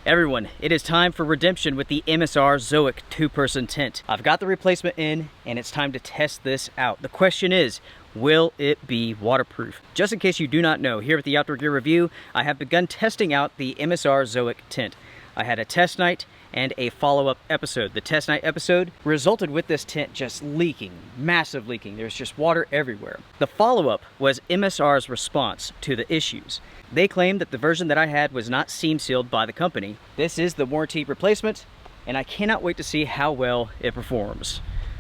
Everyone, it is time for redemption with the MSR Zoic 2-person tent. I've got the replacement in and it's time to test this out. The question is, will it be waterproof? Just in case you do not know, here at the Outdoor Gear Review, I have begun testing out the MSR Zoic tent. I had a test night and a follow-up episode. The test night episode resulted with this tent just leaking, massive leaking. There's just water everywhere. The follow-up was MSR's response to the issues. They claimed that the version that I had was not seam sealed by the company. This is the warranty replacement, and I cannot wait to see how well it performs.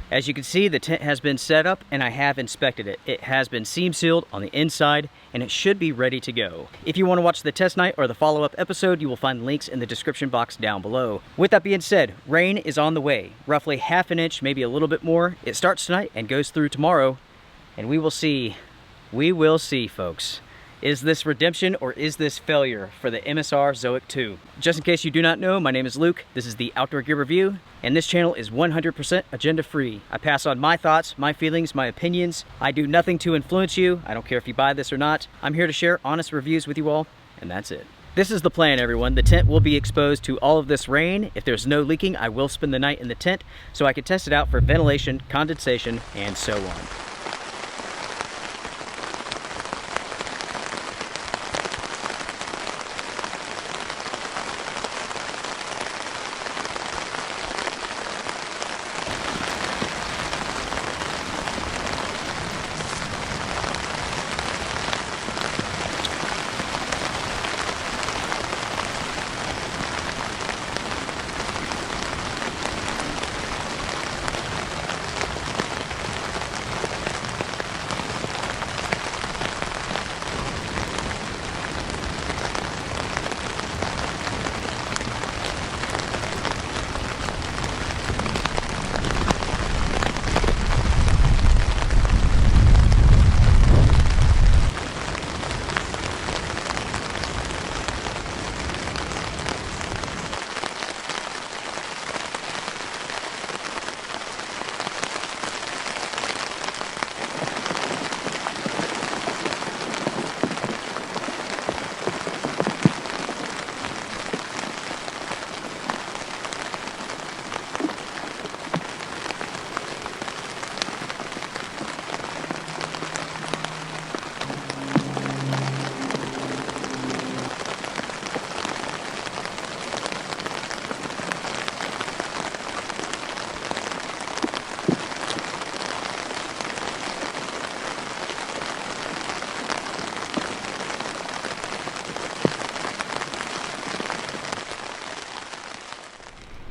As you can see, the tent has been set up and I have inspected it. It has been seam sealed on the inside and it should be ready to go. If you want to watch the test night or the follow-up episode, you will find links in the description box down below. With that being said, rain is on the way. Roughly half an inch, maybe a little bit more. It starts tonight and goes through tomorrow, and we will see, folks. Is this redemption or is this failure for the MSR Zoic 2? Just in case you do not know, my name is Luke. This is the Outdoor Gear Review, and this channel is 100% agenda-free. I pass on my thoughts, my feelings, my opinions. I do nothing to influence you. I don't care if you buy this or not. I'm here to share honest reviews with you all, and that's it. This is the plan, everyone. The tent will be exposed to all of this rain. If there's no leaking, I will spend the night in the tent so I can test it out for ventilation, condensation, and so on.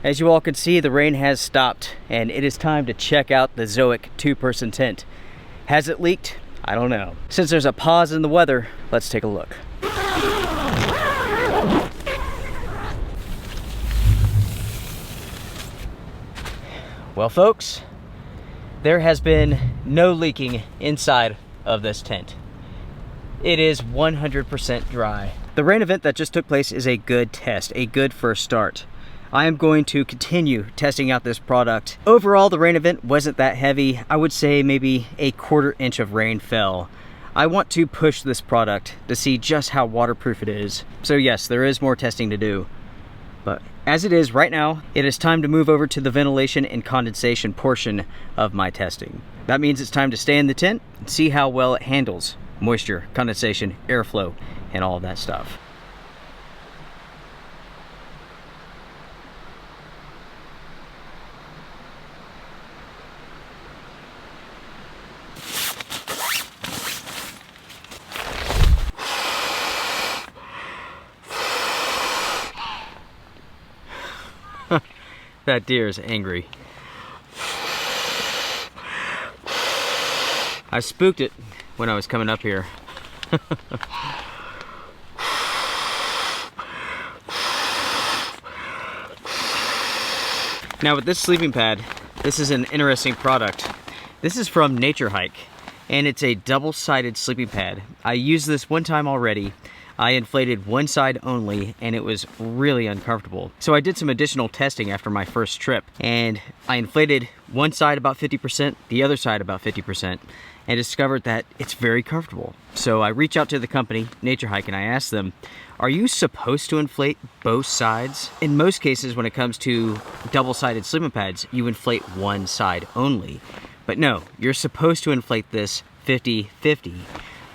As you all can see, the rain has stopped and it is time to check out the Zoic 2-person tent. Has it leaked? I don't know. Since there's a pause in the weather, let's take a look. Well, folks, there has been no leaking inside of this tent. It is 100% dry. The rain event that just took place is a good test, a good first start. I am going to continue testing out this product. Overall, the rain event wasn't that heavy. I would say maybe a 1/4 inch of rain fell. I want to push this product to see just how waterproof it is. So yes, there is more testing to do. But as it is right now, it is time to move over to the ventilation and condensation portion of my testing. That means it's time to stay in the tent and see how well it handles moisture, condensation, airflow, and all of that stuff. That deer is angry. I spooked it when I was coming up here. Now with this sleeping pad, this is an interesting product. This is from Nature Hike, and it's a double-sided sleeping pad. I used this one time already. I inflated one side only and it was really uncomfortable. So I did some additional testing after my first trip and I inflated one side about 50%, the other side about 50%, and discovered that it's very comfortable. So I reached out to the company, Nature Hike, and I asked them, are you supposed to inflate both sides? In most cases, when it comes to double-sided sleeping pads, you inflate one side only. But no, you're supposed to inflate this 50-50.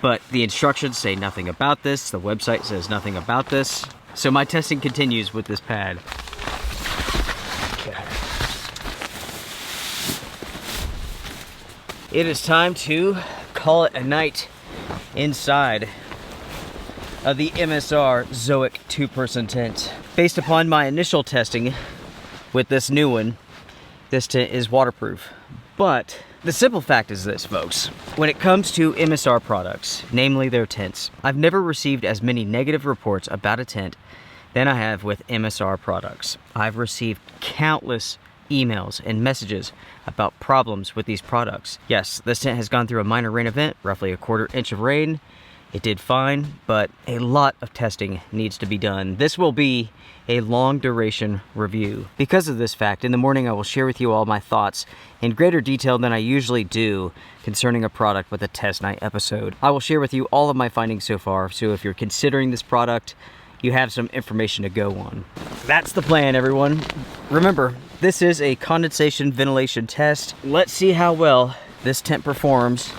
But the instructions say nothing about this. The website says nothing about this. So my testing continues with this pad. It is time to call it a night inside of the MSR Zoic 2-person tent. Based upon my initial testing with this new one, this tent is waterproof. But the simple fact is this, folks. When it comes to MSR products, namely their tents, I've never received as many negative reports about a tent than I have with MSR products. I've received countless emails and messages about problems with these products. Yes, this tent has gone through a minor rain event, roughly a 1/4 inch of rain. It did fine, but a lot of testing needs to be done. This will be a long duration review. Because of this fact, in the morning I will share with you all my thoughts in greater detail than I usually do concerning a product with a test night episode. I will share with you all of my findings so far, so if you're considering this product, you have some information to go on. That's the plan, everyone. Remember, this is a condensation ventilation test. Let's see how well this tent performs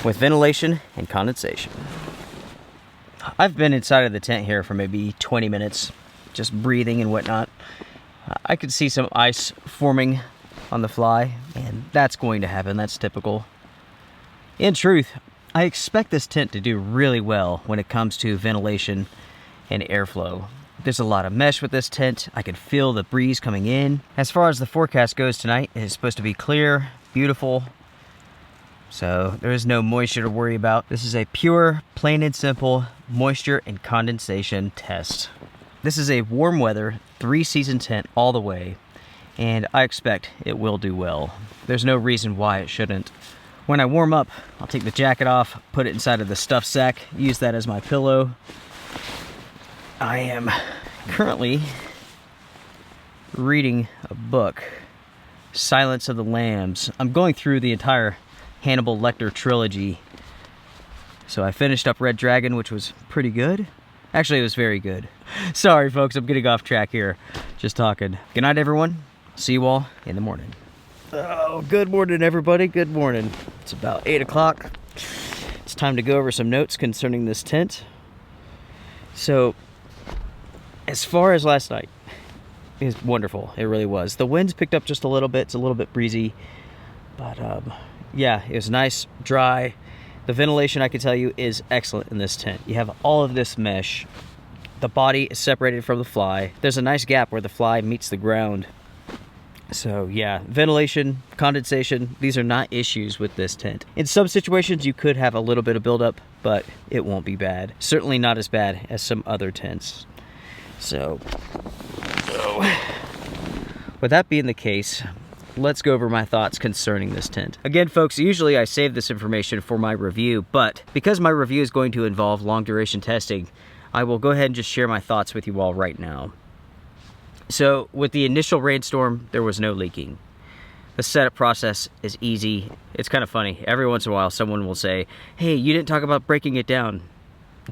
with ventilation and condensation. I've been inside of the tent here for maybe 20 minutes, just breathing and whatnot. I could see some ice forming on the fly, and that's going to happen. That's typical. In truth, I expect this tent to do really well when it comes to ventilation and airflow. There's a lot of mesh with this tent. I can feel the breeze coming in. As far as the forecast goes tonight, it is supposed to be clear, beautiful, so there is no moisture to worry about. This is a pure, plain and simple moisture and condensation test. This is a warm weather, 3-season tent all the way, and I expect it will do well. There's no reason why it shouldn't. When I warm up, I'll take the jacket off, put it inside of the stuff sack, use that as my pillow. I am currently reading a book, Silence of the Lambs. I'm going through the entire Hannibal Lecter trilogy. So I finished up Red Dragon, which was pretty good. Actually, it was very good. Sorry, folks, I'm getting off track here. Just talking. Good night, everyone. See you all in the morning. Oh, good morning, everybody. Good morning. It's about 8 o'clock. It's time to go over some notes concerning this tent. So, as far as last night, it was wonderful. It really was. The winds picked up just a little bit. It's a little bit breezy. But, yeah, it was nice, dry. The ventilation, I can tell you, is excellent in this tent. You have all of this mesh. The body is separated from the fly. There's a nice gap where the fly meets the ground. So yeah, ventilation, condensation, these are not issues with this tent. In some situations, you could have a little bit of buildup, but it won't be bad. Certainly not as bad as some other tents. So, with that being the case, let's go over my thoughts concerning this tent. Again, folks, usually I save this information for my review, but because my review is going to involve long duration testing, I will go ahead and just share my thoughts with you all right now. So, with the initial rainstorm, there was no leaking. The setup process is easy. It's kind of funny. Every once in a while, someone will say, hey, you didn't talk about breaking it down.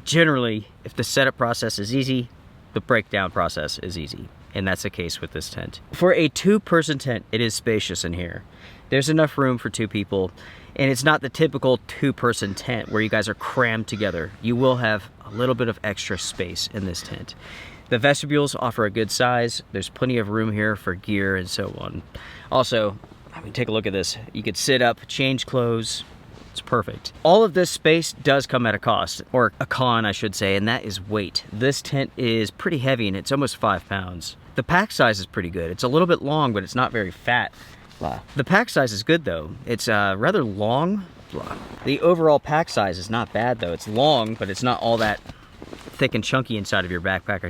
Generally, if the setup process is easy, the breakdown process is easy. And that's the case with this tent. For a 2-person tent, it is spacious in here. There's enough room for 2 people, and it's not the typical 2-person tent where you guys are crammed together. You will have a little bit of extra space in this tent. The vestibules offer a good size. There's plenty of room here for gear and so on. Also, I mean, take a look at this. You could sit up, change clothes. It's perfect. All of this space does come at a cost, or a con, I should say, and that is weight. This tent is pretty heavy, and it's almost 5 pounds. The pack size is pretty good. It's a little bit long, but it's not very fat. The pack size is good, though. It's rather long. The overall pack size is not bad, though. It's long, but it's not all that thick and chunky inside of your backpack,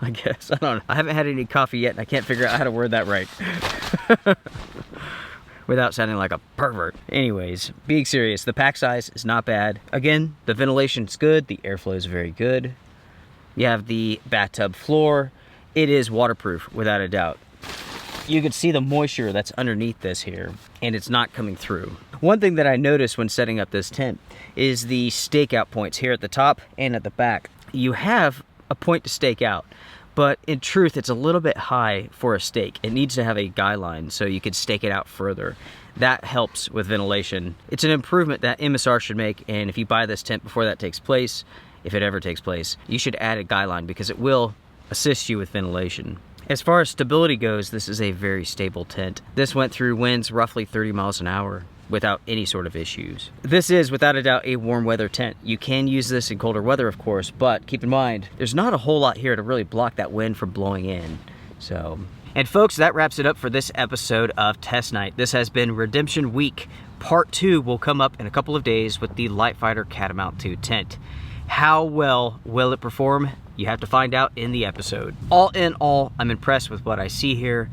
I guess. I don't know. I haven't had any coffee yet, and I can't figure out how to word that right. Without sounding like a pervert. Anyways, being serious, the pack size is not bad. Again, the ventilation is good. The airflow is very good. You have the bathtub floor. It is waterproof, without a doubt. you can see the moisture that's underneath this here, and it's not coming through. One thing that I noticed when setting up this tent is the stakeout points here at the top and at the back. You have a point to stake out, but in truth, it's a little bit high for a stake. It needs to have a guy line so you could stake it out further. That helps with ventilation. It's an improvement that MSR should make, and if you buy this tent before that takes place, if it ever takes place, you should add a guy line because it will assist you with ventilation. As far as stability goes, this is a very stable tent. This went through winds roughly 30 miles an hour without any sort of issues. This is without a doubt a warm weather tent. You can use this in colder weather, of course, but keep in mind, there's not a whole lot here to really block that wind from blowing in. And folks, that wraps it up for this episode of Test Night. This has been Redemption Week. Part 2 will come up in a couple of days with the Lightfighter Catamount 2 tent. How well will it perform? You have to find out in the episode. All in all, I'm impressed with what I see here.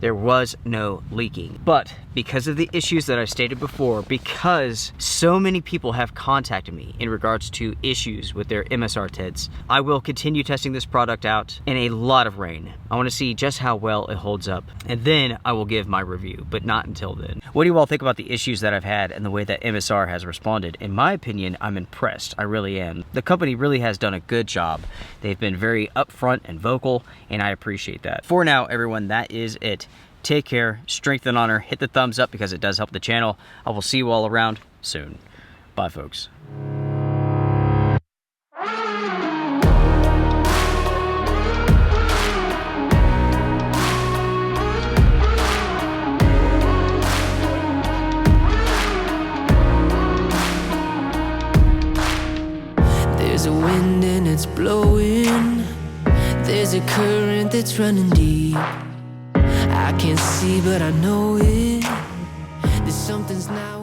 There was no leaking. But because of the issues that I stated before, because so many people have contacted me in regards to issues with their MSR tents, I will continue testing this product out in a lot of rain. I want to see just how well it holds up, and then I will give my review, but not until then. What do you all think about the issues that I've had and the way that MSR has responded? In my opinion, I'm impressed. I really am. The company really has done a good job. They've been very upfront and vocal, and I appreciate that. For now, everyone, that is it. Take care, strength and honor, hit the thumbs up because it does help the channel. I will see you all around soon. Bye, folks. There's a wind and it's blowing. There's a current that's running deep. I can't see, but I know it. There's something's not